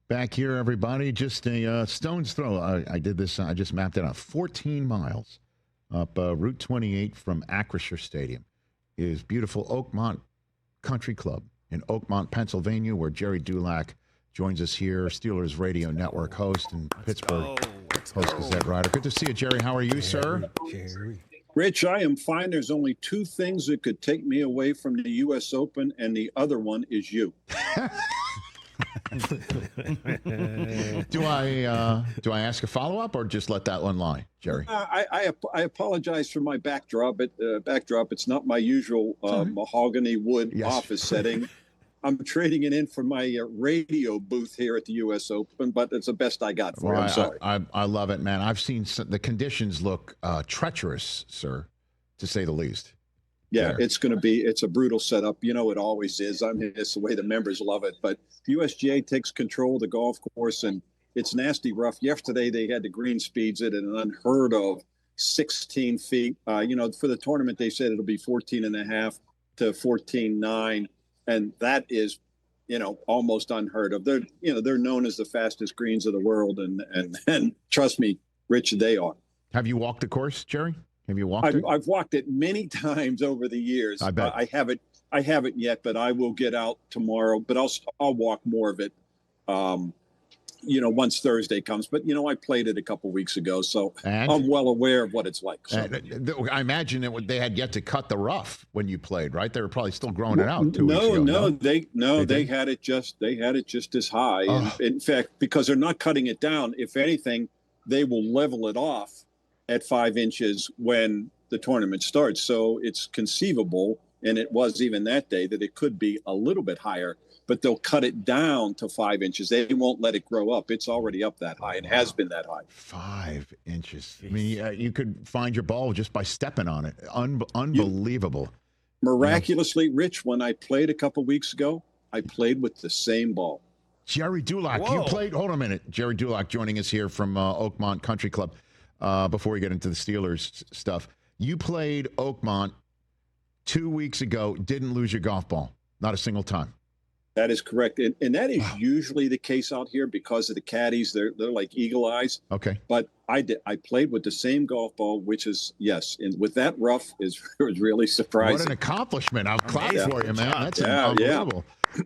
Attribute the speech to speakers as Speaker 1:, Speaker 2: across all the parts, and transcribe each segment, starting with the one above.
Speaker 1: Back here, everybody. Just a stone's throw. I did this. I just mapped it out. 14 miles up Route 28 from Acrisure Stadium is beautiful Oakmont Country Club in Oakmont, Pennsylvania, where Gerry Dulac joins us here, Steelers Radio Network host and Pittsburgh Post-Gazette writer. Good to see you, Gerry. How are you, sir?
Speaker 2: Gerry.
Speaker 3: Rich, I am fine. There's only two things that could take me away from the U.S. Open, and the other one is you.
Speaker 1: Do I ask a follow-up or just let that one lie, Gerry?
Speaker 3: I apologize for my backdrop. It's not my usual mahogany wood office setting. I'm trading it in for my radio booth here at the U.S. Open, but it's the best I got for you. I'm sorry.
Speaker 1: I love it, man. I've seen the conditions look treacherous, sir, to say the least.
Speaker 3: Yeah, it's a brutal setup. You know, it always is. I mean, it's the way the members love it. But USGA takes control of the golf course, and it's nasty rough. Yesterday, they had the green speeds at an unheard of 16 feet. For the tournament, they said it'll be 14.5 to 14.9. And that is, almost unheard of. They're known as the fastest greens of the world. And trust me, Rich, they are.
Speaker 1: Have you walked the course, Gerry? Have you walked it?
Speaker 3: I've walked it many times over the years.
Speaker 1: I bet.
Speaker 3: I haven't yet, but I will get out tomorrow. But I'll walk more of it, once Thursday comes. But, I played it a couple weeks ago, so I'm well aware of what it's like. So.
Speaker 1: I imagine they had yet to cut the rough when you played, right? They were probably still growing it out 2 weeks ago.
Speaker 3: They had it just as high. And in fact, because they're not cutting it down, if anything, they will level it off at 5 inches when the tournament starts. So it's conceivable, and it was even that day, that it could be a little bit higher, but they'll cut it down to 5 inches. They won't let it grow up. It's already up that high and has been that high.
Speaker 1: 5 inches. I mean, you could find your ball just by stepping on it. Unbelievable.
Speaker 3: Miraculously, Rich, when I played a couple weeks ago, I played with the same ball.
Speaker 1: Gerry Dulac, you played. Hold on a minute. Gerry Dulac joining us here from Oakmont Country Club. Before we get into the Steelers stuff, you played Oakmont 2 weeks ago, didn't lose your golf ball, not a single time.
Speaker 3: That is correct. And that is usually the case out here because of the caddies. They're like eagle eyes.
Speaker 1: Okay.
Speaker 3: But I played with the same golf ball, which is, and with that rough is really surprising.
Speaker 1: What an accomplishment. I'll clap for you, man. That's unbelievable.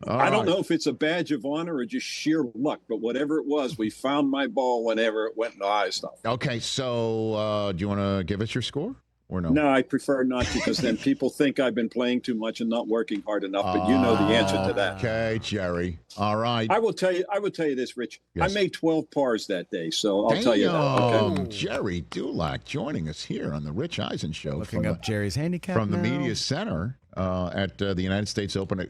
Speaker 3: I don't know if it's a badge of honor or just sheer luck, but whatever it was, we found my ball whenever it went in the high stuff.
Speaker 1: Okay, so do you want to give us your score or no?
Speaker 3: No, I prefer not to, because then people think I've been playing too much and not working hard enough. But you know the answer to that.
Speaker 1: Okay, Gerry. All right.
Speaker 3: I will tell you this, Rich.
Speaker 1: Yes.
Speaker 3: I made 12 pars that day, so I'll tell you that. Okay?
Speaker 1: Gerry Dulac joining us here on the Rich Eisen Show.
Speaker 2: Looking up Gerry's handicap
Speaker 1: from
Speaker 2: now.
Speaker 1: the Media Center at the United States Open at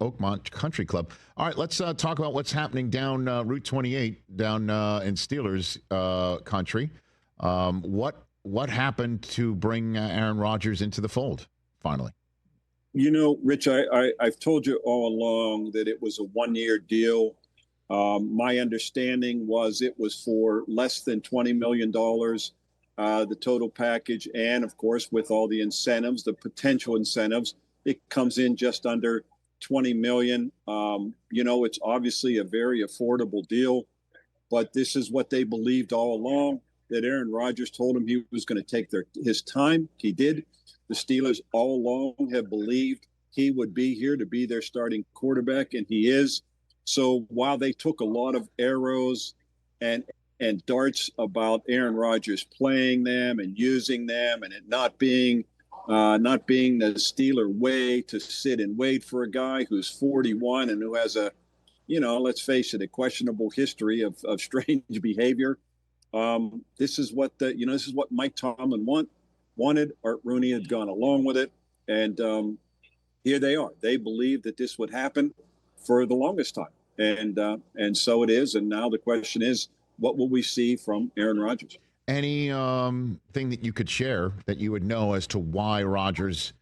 Speaker 1: Oakmont Country Club. All right, let's talk about what's happening down Route 28 down in Steelers country. What happened to bring Aaron Rodgers into the fold finally?
Speaker 3: Rich, I've told you all along that it was a one-year deal. My understanding was it was for less than $20 million, the total package. And, of course, with all the incentives, the potential incentives, it comes in just under $20 million. It's obviously a very affordable deal, but this is what they believed all along, that Aaron Rodgers told him he was going to take his time. He did. The Steelers all along have believed he would be here to be their starting quarterback, and he is. So while they took a lot of arrows and darts about Aaron Rodgers playing them and using them, and it not being the Steeler way to sit and wait for a guy who's 41 and who has let's face it, a questionable history of strange behavior. This is what Mike Tomlin wanted. Art Rooney had gone along with it, and here they are. They believed that this would happen for the longest time, and so it is. And now the question is, what will we see from Aaron Rodgers?
Speaker 1: Any thing that you could share that you would know as to why Rodgers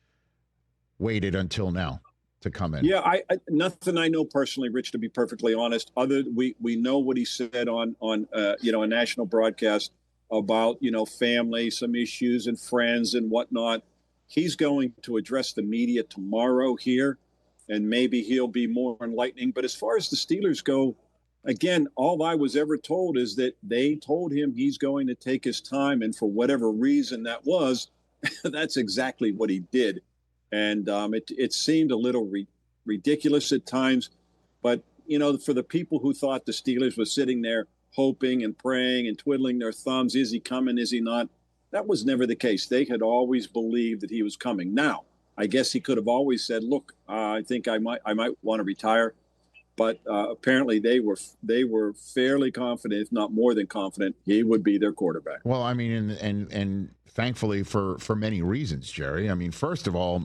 Speaker 1: waited until now to come in?
Speaker 3: Yeah, nothing I know personally, Rich, to be perfectly honest. We know what he said on a national broadcast about family, some issues and friends and whatnot. He's going to address the media tomorrow here, and maybe he'll be more enlightening. But as far as the Steelers go, again, all I was ever told is that they told him he's going to take his time, and for whatever reason that was, that's exactly what he did. And it seemed a little ridiculous at times, but for the people who thought the Steelers were sitting there hoping and praying and twiddling their thumbs, is he coming, is he not? That was never the case. They had always believed that he was coming. Now, I guess he could have always said, "Look, I think I might want to retire." But apparently they were fairly confident, if not more than confident, he would be their quarterback.
Speaker 1: Well, I mean, and thankfully for many reasons, Jerry. I mean, first of all,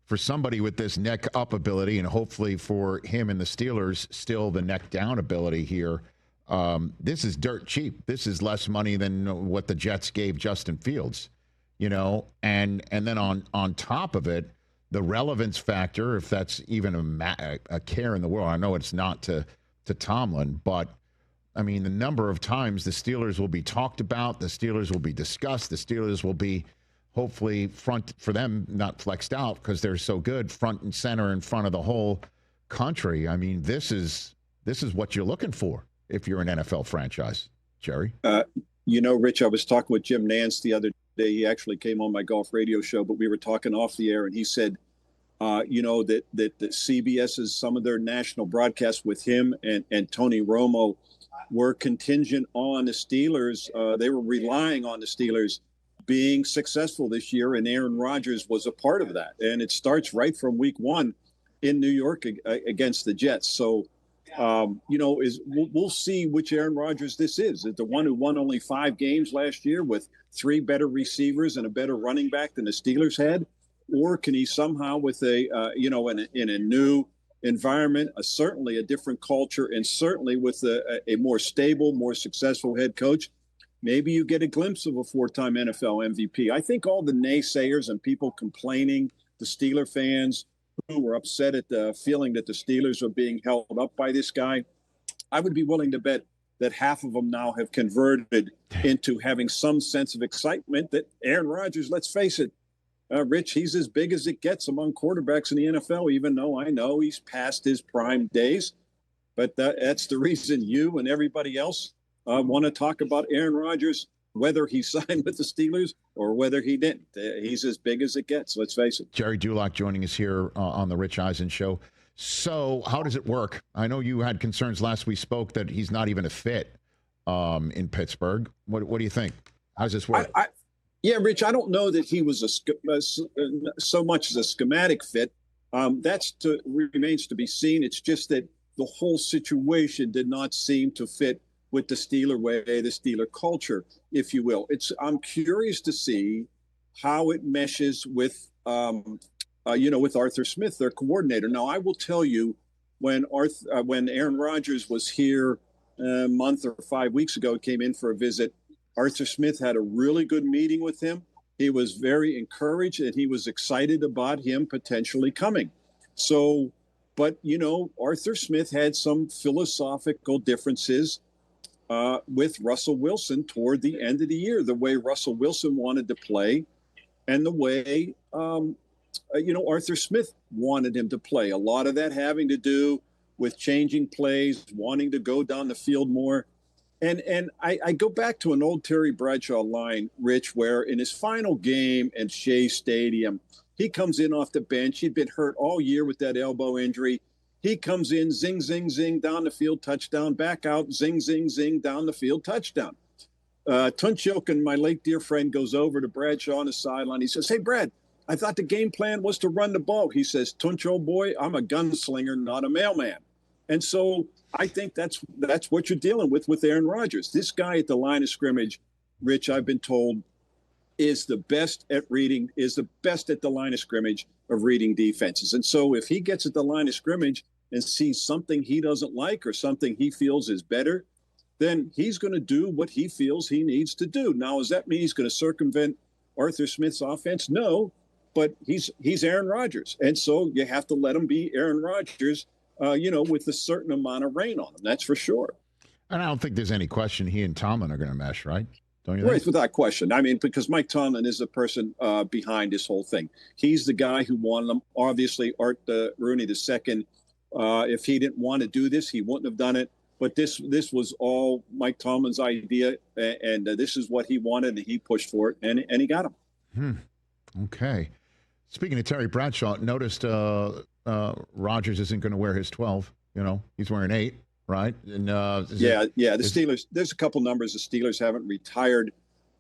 Speaker 1: for somebody with this neck up ability, and hopefully for him and the Steelers still the neck down ability here, this is dirt cheap. This is less money than what the Jets gave Justin Fields, and then on top of it, the relevance factor, if that's even a care in the world. I know it's not to Tomlin, but I mean, the number of times the Steelers will be talked about, the Steelers will be discussed, the Steelers will be hopefully front for them, not flexed out because they're so good, front and center in front of the whole country. I mean, this is what you're looking for if you're an NFL franchise, Jerry.
Speaker 3: Rich, I was talking with Jim Nantz the other day. He actually came on my golf radio show, but we were talking off the air, and he said, that CBS's, some of their national broadcasts with him and Tony Romo were contingent on the Steelers. They were relying on the Steelers being successful this year, and Aaron Rodgers was a part of that. And it starts right from week one in New York against the Jets. So, we'll see which Aaron Rodgers this is. Is it the one who won only 5 games last year with 3 better receivers and a better running back than the Steelers had? Or can he somehow, with in a new environment, certainly a different culture, and certainly with a more stable, more successful head coach, maybe you get a glimpse of a 4-time NFL MVP. I think all the naysayers and people complaining, the Steeler fans who were upset at the feeling that the Steelers are being held up by this guy, I would be willing to bet that half of them now have converted into having some sense of excitement that Aaron Rodgers, let's face it, Rich, he's as big as it gets among quarterbacks in the NFL, even though I know he's past his prime days. But that's the reason you and everybody else want to talk about Aaron Rodgers, whether he signed with the Steelers or whether he didn't. He's as big as it gets, let's face it.
Speaker 1: Gerry Dulac joining us here on the Rich Eisen Show. So how does it work? I know you had concerns last we spoke that he's not even a fit in Pittsburgh. What do you think? How does this work?
Speaker 3: Yeah, Rich, I don't know that he was so much as a schematic fit. Remains to be seen. It's just that the whole situation did not seem to fit with the Steeler way, the Steeler culture, if you will. I'm curious to see how it meshes with, with Arthur Smith, their coordinator. Now, I will tell you, when Aaron Rodgers was here a month or 5 weeks ago, came in for a visit, Arthur Smith had a really good meeting with him. He was very encouraged and he was excited about him potentially coming. So, but, Arthur Smith had some philosophical differences with Russell Wilson toward the end of the year, the way Russell Wilson wanted to play and the way, Arthur Smith wanted him to play. A lot of that having to do with changing plays, wanting to go down the field more. And I go back to an old Terry Bradshaw line, Rich, where in his final game at Shea Stadium, he comes in off the bench. He'd been hurt all year with that elbow injury. He comes in, zing, zing, zing, down the field, touchdown, back out, zing, zing, zing, down the field, touchdown. Tunchilkin, my late dear friend, goes over to Bradshaw on the sideline. He says, "Hey, Brad, I thought the game plan was to run the ball." He says, "Tunch, old boy, I'm a gunslinger, not a mailman." And so I think that's what you're dealing with Aaron Rodgers. This guy at the line of scrimmage, Rich, I've been told, is the best at the line of scrimmage of reading defenses. And so if he gets at the line of scrimmage and sees something he doesn't like or something he feels is better, then he's going to do what he feels he needs to do. Now, does that mean he's going to circumvent Arthur Smith's offense? No, but he's Aaron Rodgers. And so you have to let him be Aaron Rodgers, with a certain amount of rain on him. That's for sure.
Speaker 1: And I don't think there's any question he and Tomlin are going to mesh, right? Don't you
Speaker 3: think?
Speaker 1: Right,
Speaker 3: without question. I mean, because Mike Tomlin is the person behind this whole thing. He's the guy who wanted them. Obviously, Art Rooney II, if he didn't want to do this, he wouldn't have done it. But this was all Mike Tomlin's idea, and this is what he wanted, and he pushed for it, and he got him.
Speaker 1: Okay. Speaking of Terry Bradshaw, noticed Rodgers isn't going to wear his 12. He's wearing 8, right? And
Speaker 3: the Steelers. There's a couple numbers the Steelers haven't retired,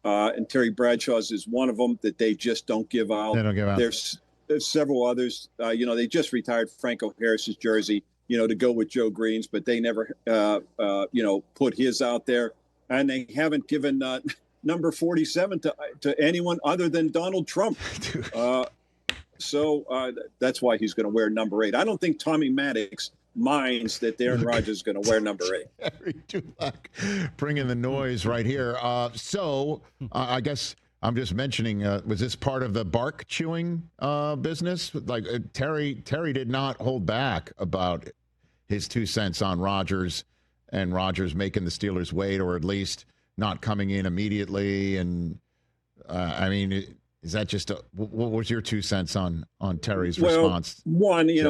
Speaker 3: and Terry Bradshaw's is one of them that they just don't give out.
Speaker 1: They don't give out.
Speaker 3: There's several others. They just retired Franco Harris's jersey, to go with Joe Green's, but they never, put his out there, and they haven't given number 47 to anyone other than Donald Trump. So that's why he's going to wear number 8. I don't think Tommy Maddox minds that Aaron Rodgers is going to wear number 8.
Speaker 1: Gerry Dulac bringing the noise right here. I guess I'm just mentioning, was this part of the bark chewing business? Like Terry did not hold back about his 2 cents on Rodgers, and Rodgers making the Steelers wait, or at least not coming in immediately. And is that just what was your 2 cents on Terry's response?
Speaker 3: One, he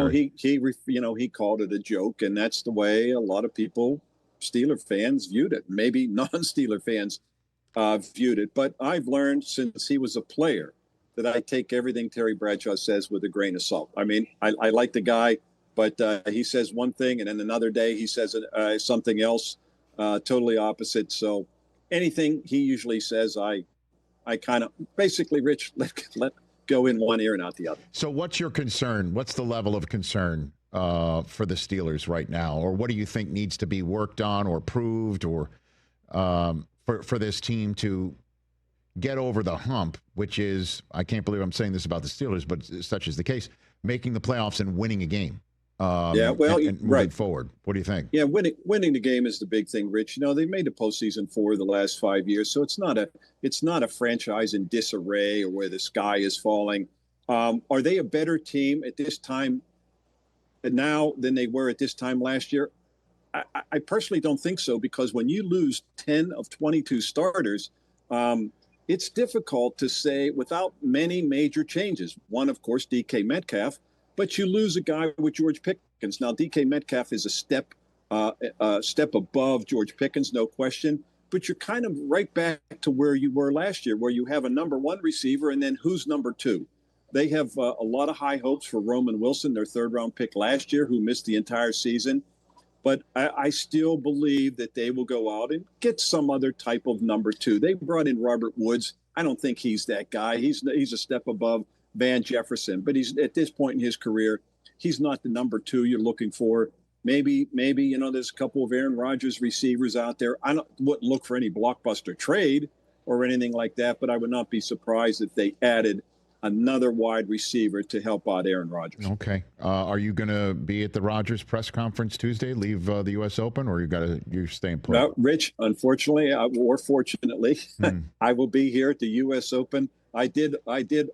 Speaker 3: called it a joke, and that's the way a lot of people, Steeler fans, viewed it. Maybe non-Steeler fans viewed it. But I've learned since he was a player that I take everything Terry Bradshaw says with a grain of salt. I mean, I like the guy, but he says one thing, and then another day he says something else, totally opposite. So anything he usually says, I kind of basically, Rich, let go in one ear and out the other.
Speaker 1: So what's your concern? What's the level of concern for the Steelers right now? Or what do you think needs to be worked on or proved, or for this team to get over the hump, which is, I can't believe I'm saying this about the Steelers, but such is the case, making the playoffs and winning a game. And moving forward. What do you think?
Speaker 3: Yeah, winning the game is the big thing, Rich. They made the postseason 4 of the last 5 years, so it's not a franchise in disarray or where the sky is falling. Are they a better team at this time now than they were at this time last year? I personally don't think so, because when you lose 10 of 22 starters, it's difficult to say without many major changes. One, of course, DK Metcalf. But you lose a guy with George Pickens. Now, DK Metcalf is a step above George Pickens, no question. But you're kind of right back to where you were last year, where you have a number 1 receiver, and then who's number 2? They have a lot of high hopes for Roman Wilson, their 3rd-round pick last year, who missed the entire season. But I still believe that they will go out and get some other type of number 2. They brought in Robert Woods. I don't think he's that guy. He's a step above Van Jefferson, but he's at this point in his career, he's not the number 2 you're looking for. Maybe there's a couple of Aaron Rodgers receivers out there. I wouldn't look for any blockbuster trade or anything like that, but I would not be surprised if they added another wide receiver to help out Aaron Rodgers.
Speaker 1: Okay. Are you going to be at the Rodgers press conference Tuesday? Leave the U.S. Open, or you're staying put?
Speaker 3: No, Rich, unfortunately, or fortunately, I will be here at the U.S. Open. I did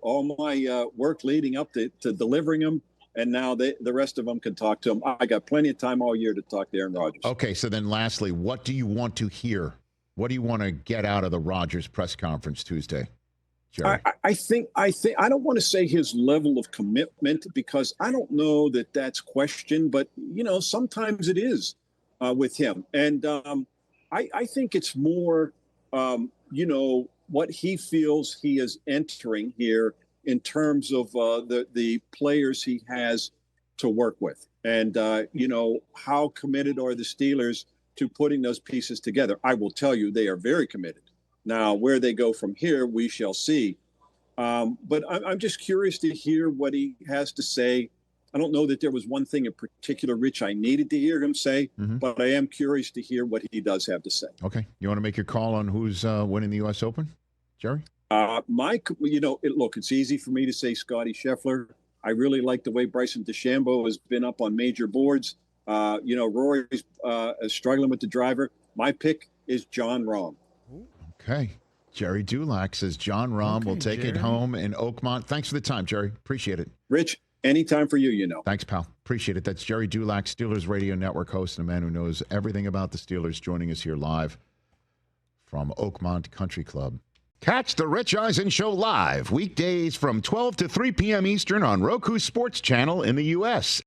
Speaker 3: all my work leading up to delivering them, and now the rest of them can talk to him. I got plenty of time all year to talk to Aaron Rodgers.
Speaker 1: Okay, so then lastly, what do you want to hear? What do you want to get out of the Rodgers press conference Tuesday, Gerry?
Speaker 3: I think I don't want to say his level of commitment, because I don't know that that's questioned, but sometimes it is with him, and I think it's more what he feels he is entering here in terms of the players he has to work with. And, how committed are the Steelers to putting those pieces together? I will tell you, they are very committed. Now, where they go from here, we shall see. But I'm just curious to hear what he has to say. I don't know that there was one thing in particular, Rich, I needed to hear him say, but I am curious to hear what he does have to say.
Speaker 1: Okay. You want to make your call on who's winning the U.S. Open, Gerry?
Speaker 3: Mike, look, it's easy for me to say Scotty Scheffler. I really like the way Bryson DeChambeau has been up on major boards. Rory's struggling with the driver. My pick is Jon Rahm.
Speaker 1: Okay. Gerry Dulac says Jon Rahm will take it home in Oakmont. Thanks for the time, Gerry. Appreciate it.
Speaker 3: Rich, anytime for you,
Speaker 1: Thanks, pal. Appreciate it. That's Gerry Dulac, Steelers Radio Network host and a man who knows everything about the Steelers, joining us here live from Oakmont Country Club. Catch the Rich Eisen Show live weekdays from 12 to 3 p.m. Eastern on Roku Sports Channel in the U.S.